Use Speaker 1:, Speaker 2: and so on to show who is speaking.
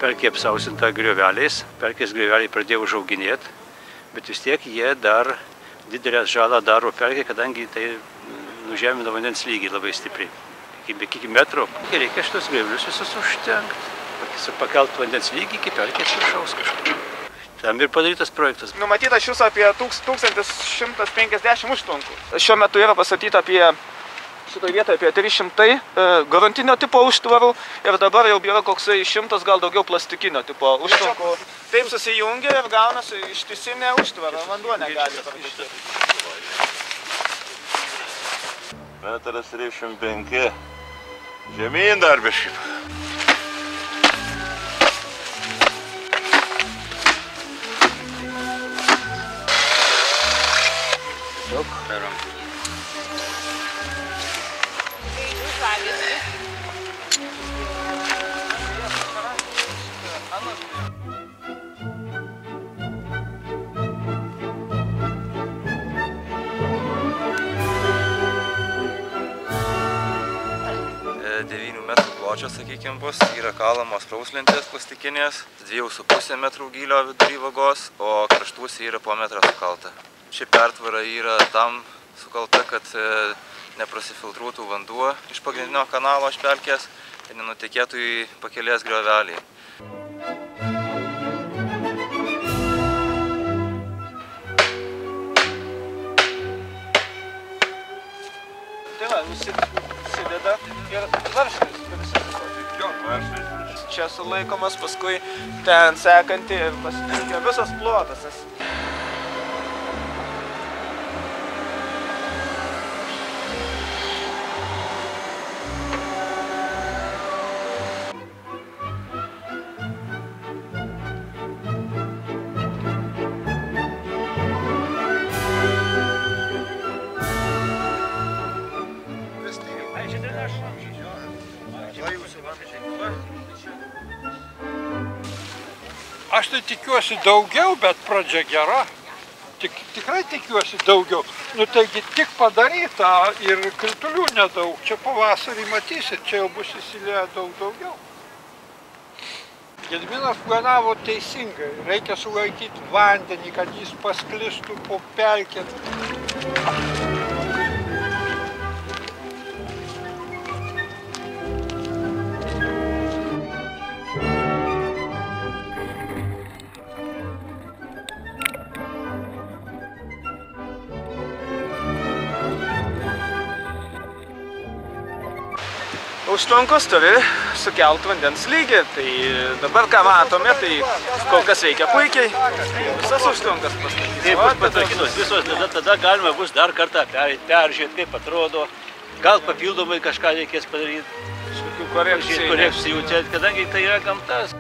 Speaker 1: pelkė apsausinta grioveliais, pelkės grioveliai pradėjo užauginėti, bet vis tiek jie dar didelę žalą daro pelkė, kadangi tai nužemina vandens lygį labai stipriai. Iki metro. Reikia šitos griovelius visus užtenkti, pakelt vandens lygį iki pelkės viršaus kažkur. Tam ir padarytas projektas.
Speaker 2: Numatyta iš jūsų apie 1150 užtvankų. Šiuo metu yra pastatyta apie šitoje vietoje apie 300 garantinio tipo užtvarų ir dabar jau yra koksai 100 gal daugiau plastikinio tipo užtvankų. Taip susijungia ir gaunasi ištisinė užtvara, vanduo negali pratekėti.
Speaker 3: 1,35 m. Žemyn dar biškį.
Speaker 1: Daug perom.
Speaker 4: Pločio, sakykime, bus, yra kalamos prauslentės plastikinės, 2,5 metrų gylio vidury vagos, o kraštuose yra po metrą sukalta. Ši pertvara yra tam sukalta, kad neprasifiltruotų vanduo iš pagrindinio kanalo iš pelkės ir nenutekėtų į pakelės griovelį.
Speaker 2: Tai va, nusideda ir varžtais. Čia sulaikomas, paskui ten sekanti ir pasitinkia visas plotas.
Speaker 5: Aš tai tikiuosi daugiau, bet pradžia gera. Tikrai tikiuosi daugiau. Nu taigi tik padaryta ir kritulių nedaug. Čia pavasarį matysit, čia jau bus įsilieję daug daugiau. Gediminas planavo teisingai. Reikia sulaikyti vandenį, kad jis pasklistų po pelkę.
Speaker 2: Užtvankos turi sukelt vandens lygį, tai dabar ką matome, tai kol kas veikia puikiai, visas užtvankas pastatytos.
Speaker 1: Taip bus patvarkytos visos, tada galima bus dar kartą peržiūrėti, kaip atrodo, gal papildomai kažką reikės padaryti, korekcijų, kadangi tai yra gamtas.